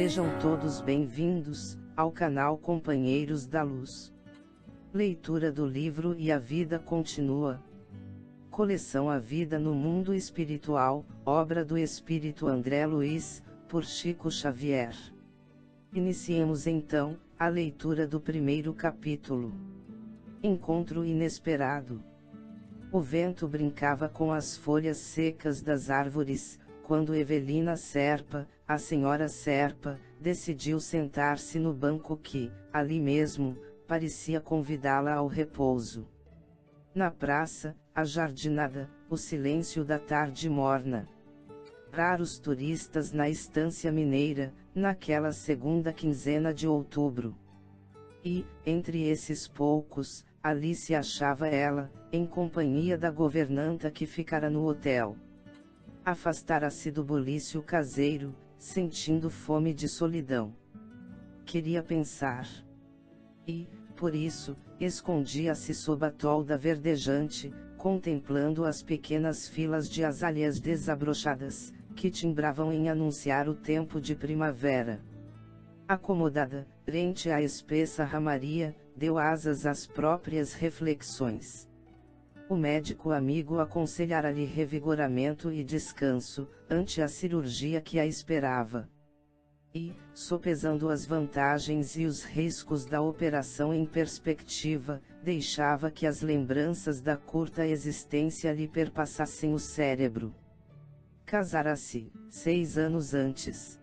Sejam todos bem-vindos ao canal Companheiros da Luz. Leitura do livro E a Vida Continua. Coleção A Vida no Mundo Espiritual, obra do Espírito André Luiz, por Chico Xavier. Iniciemos então a leitura do primeiro capítulo. Encontro inesperado. O vento brincava com as folhas secas das árvores, quando Evelina Serpa, a senhora Serpa, decidiu sentar-se no banco que, ali mesmo, parecia convidá-la ao repouso. Na praça, a jardinada, o silêncio da tarde morna. Raros turistas na estância mineira, naquela segunda quinzena de outubro. E, entre esses poucos, ali se achava ela, em companhia da governanta que ficara no hotel. Afastara-se do bulício caseiro, sentindo fome de solidão. Queria pensar. E, por isso, escondia-se sob a tolda verdejante, contemplando as pequenas filas de azaleas desabrochadas, que timbravam em anunciar o tempo de primavera. Acomodada, frente à espessa ramaria, deu asas às próprias reflexões. O médico amigo aconselhara-lhe revigoramento e descanso, ante a cirurgia que a esperava. E, sopesando as vantagens e os riscos da operação em perspectiva, deixava que as lembranças da curta existência lhe perpassassem o cérebro. Casara-se, 6 anos antes.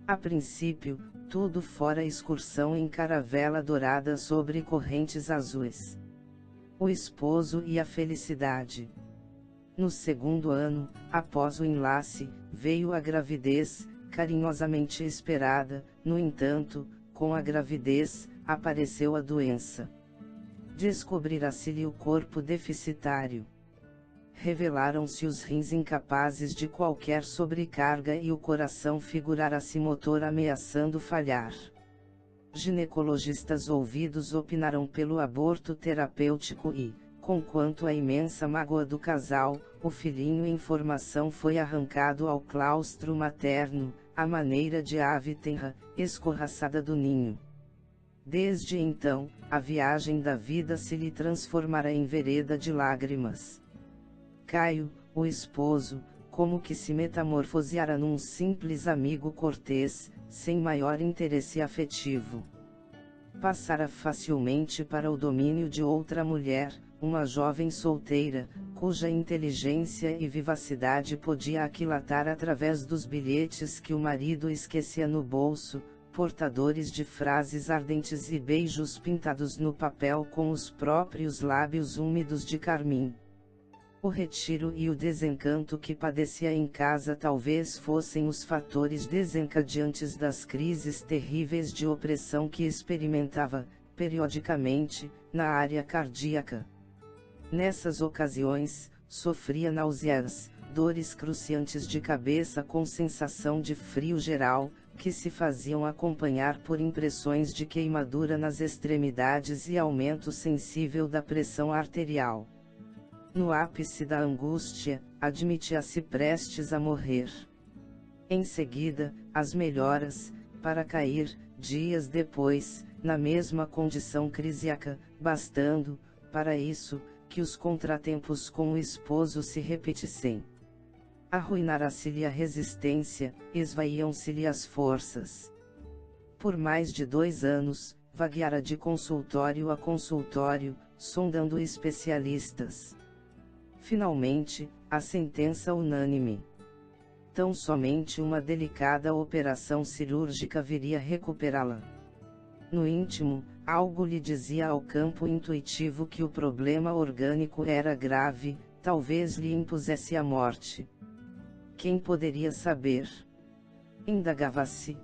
A princípio, tudo fora excursão em caravela dourada sobre correntes azuis. O esposo e a felicidade. No segundo ano, após o enlace, veio a gravidez, carinhosamente esperada. No entanto, com a gravidez, apareceu a doença. Descobrira-se-lhe o corpo deficitário. Revelaram-se os rins incapazes de qualquer sobrecarga e o coração figurara-se motor ameaçando falhar. Ginecologistas ouvidos opinaram pelo aborto terapêutico e, conquanto a imensa mágoa do casal, o filhinho em formação foi arrancado ao claustro materno, à maneira de ave tenra, escorraçada do ninho. Desde então, a viagem da vida se lhe transformara em vereda de lágrimas. Caio, o esposo, como que se metamorfoseara num simples amigo cortês, sem maior interesse afetivo. Passara facilmente para o domínio de outra mulher, uma jovem solteira, cuja inteligência e vivacidade podia aquilatar através dos bilhetes que o marido esquecia no bolso, portadores de frases ardentes e beijos pintados no papel com os próprios lábios úmidos de carmim. O retiro e o desencanto que padecia em casa talvez fossem os fatores desencadeantes das crises terríveis de opressão que experimentava, periodicamente, na área cardíaca. Nessas ocasiões, sofria náuseas, dores cruciantes de cabeça com sensação de frio geral, que se faziam acompanhar por impressões de queimadura nas extremidades e aumento sensível da pressão arterial. No ápice da angústia, admitia-se prestes a morrer. Em seguida, as melhoras, para cair, dias depois, na mesma condição crisíaca, bastando, para isso, que os contratempos com o esposo se repetissem. Arruinara-se-lhe a resistência, esvaíam-se-lhe as forças. Por mais de 2 anos, vagueara de consultório a consultório, sondando especialistas. Finalmente, a sentença unânime. Tão somente uma delicada operação cirúrgica viria recuperá-la. No íntimo, algo lhe dizia ao campo intuitivo que o problema orgânico era grave, talvez lhe impusesse a morte. Quem poderia saber? Indagava-se.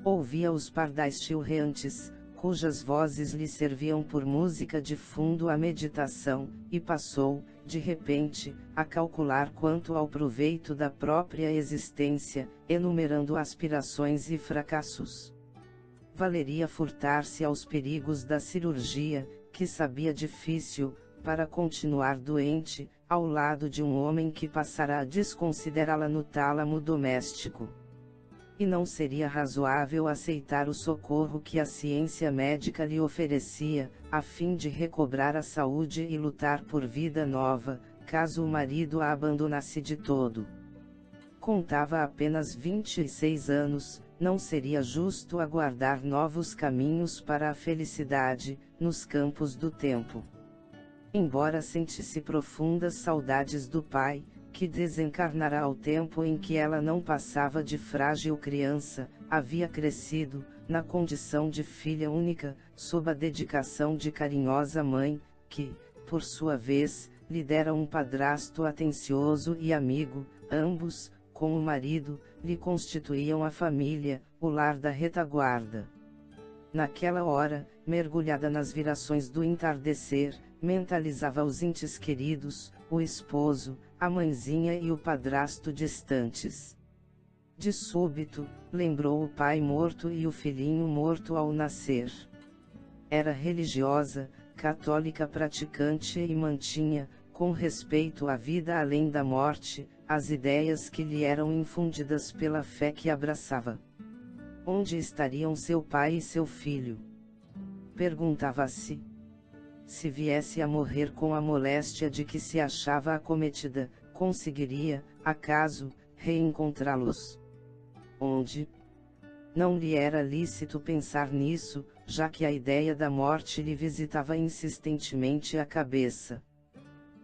Ouvia os pardais chilreantes, cujas vozes lhe serviam por música de fundo à meditação, e passou, de repente, a calcular quanto ao proveito da própria existência, enumerando aspirações e fracassos. Valeria furtar-se aos perigos da cirurgia, que sabia difícil, para continuar doente, ao lado de um homem que passara a desconsiderá-la no tálamo doméstico. e não seria razoável aceitar o socorro que a ciência médica lhe oferecia, a fim de recobrar a saúde e lutar por vida nova, caso o marido a abandonasse de todo. Contava apenas 26 anos, não seria justo aguardar novos caminhos para a felicidade, nos campos do tempo. Embora sentisse profundas saudades do pai, que desencarnara ao tempo em que ela não passava de frágil criança, havia crescido, na condição de filha única, sob a dedicação de carinhosa mãe, que, por sua vez, lhe dera um padrasto atencioso e amigo, ambos, com o marido, lhe constituíam a família, o lar da retaguarda. Naquela hora, mergulhada nas virações do entardecer, mentalizava os entes queridos, o esposo, a mãezinha e o padrasto distantes. De súbito, lembrou o pai morto e o filhinho morto ao nascer. Era religiosa, católica praticante e mantinha, com respeito à vida além da morte, as ideias que lhe eram infundidas pela fé que abraçava. Onde estariam seu pai e seu filho? Perguntava-se. Se viesse a morrer com a moléstia de que se achava acometida, conseguiria, acaso, reencontrá-los? Onde? Não lhe era lícito pensar nisso, já que a ideia da morte lhe visitava insistentemente a cabeça.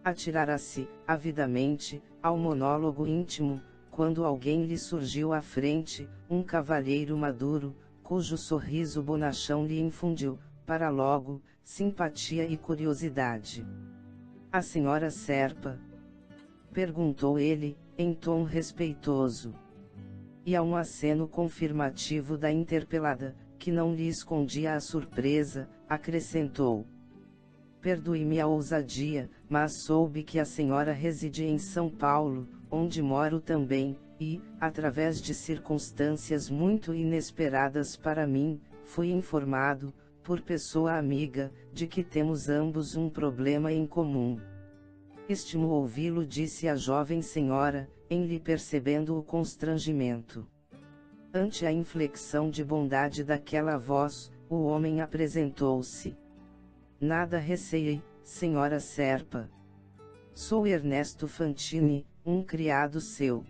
Atirara-se, avidamente, ao monólogo íntimo, quando alguém lhe surgiu à frente, um cavalheiro maduro, cujo sorriso bonachão lhe infundiu, para logo, simpatia e curiosidade. "A senhora Serpa?" perguntou ele, em tom respeitoso. E a um aceno confirmativo da interpelada, que não lhe escondia a surpresa, acrescentou: "Perdoe-me a ousadia, mas soube que a senhora reside em São Paulo, onde moro também, e, através de circunstâncias muito inesperadas para mim, fui informado, por pessoa amiga, de que temos ambos um problema em comum." "Estimo ouvi-lo", disse a jovem senhora, em lhe percebendo o constrangimento. Ante a inflexão de bondade daquela voz, o homem apresentou-se. "Nada receie, senhora Serpa. Sou Ernesto Fantini, um criado seu."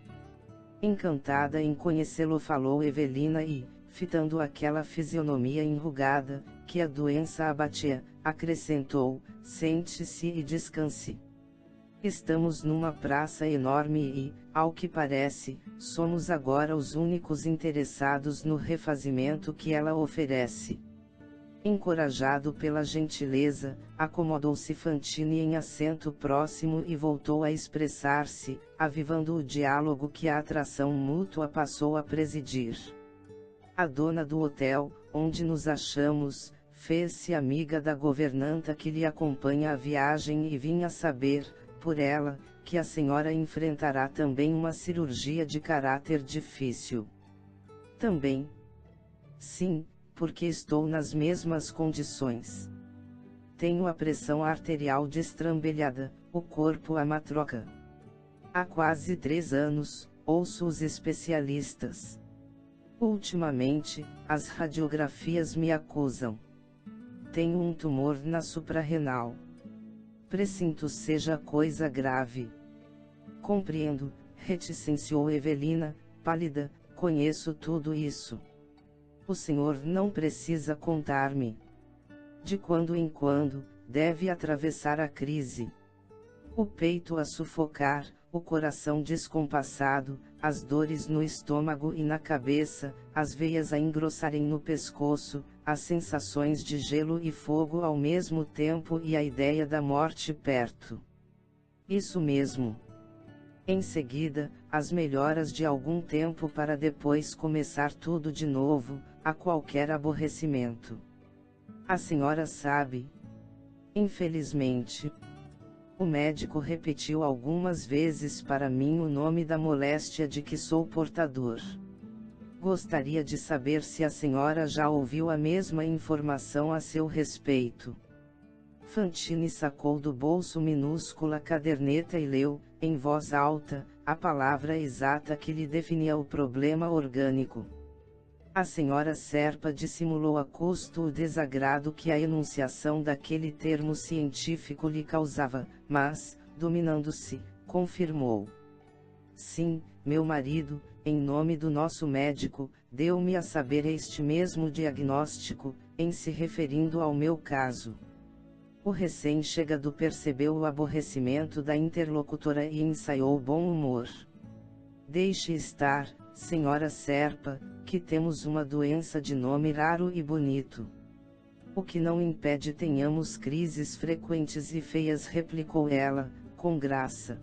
Encantada em conhecê-lo, falou Evelina e, fitando aquela fisionomia enrugada, que a doença abatia, acrescentou: "Sente-se e descanse. Estamos numa praça enorme e, ao que parece, somos agora os únicos interessados no refazimento que ela oferece." Encorajado pela gentileza, acomodou-se Fantini em assento próximo e voltou a expressar-se, avivando o diálogo que a atração mútua passou a presidir. "A dona do hotel, onde nos achamos, fez-se amiga da governanta que lhe acompanha a viagem e vinha saber, por ela, que a senhora enfrentará também uma cirurgia de caráter difícil." "Também?" "Sim, porque estou nas mesmas condições. Tenho a pressão arterial destrambelhada, o corpo a matroca. Há quase 3 anos, ouço os especialistas. Ultimamente, as radiografias me acusam. Tenho um tumor na suprarrenal. Presinto seja coisa grave." "Compreendo", reticenciou Evelina, pálida, "conheço tudo isso. O senhor não precisa contar-me. De quando em quando, deve atravessar a crise. O peito a sufocar, o coração descompassado, as dores no estômago e na cabeça, as veias a engrossarem no pescoço, as sensações de gelo e fogo ao mesmo tempo e a ideia da morte perto." "Isso mesmo. Em seguida, as melhoras de algum tempo para depois começar tudo de novo, a qualquer aborrecimento. A senhora sabe." "Infelizmente." O médico repetiu algumas vezes para mim o nome da moléstia de que sou portador. Gostaria de saber se a senhora já ouviu a mesma informação a seu respeito." Fantini sacou do bolso minúscula caderneta e leu, em voz alta, a palavra exata que lhe definia o problema orgânico. A senhora Serpa dissimulou a custo o desagrado que a enunciação daquele termo científico lhe causava, mas, dominando-se, confirmou. Sim, meu marido, em nome do nosso médico, deu-me a saber este mesmo diagnóstico, em se referindo ao meu caso. O recém-chegado percebeu o aborrecimento da interlocutora e ensaiou bom humor. Deixe estar, senhora Serpa, que temos uma doença de nome raro e bonito. O que não impede tenhamos crises frequentes e feias, replicou ela, com graça.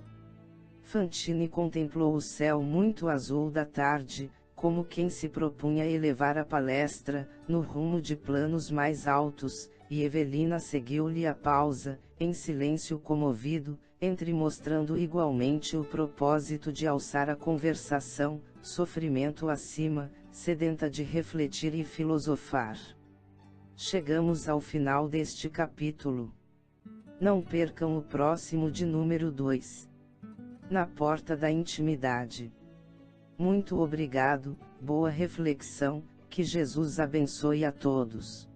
Fantine contemplou o céu muito azul da tarde, como quem se propunha elevar a palestra, no rumo de planos mais altos, e Evelina seguiu-lhe a pausa, em silêncio comovido, entremostrando igualmente o propósito de alçar a conversação, sofrimento acima, sedenta de refletir e filosofar. Chegamos ao final deste capítulo. Não percam o próximo de número 2. Na porta da intimidade. Muito obrigado, boa reflexão, que Jesus abençoe a todos.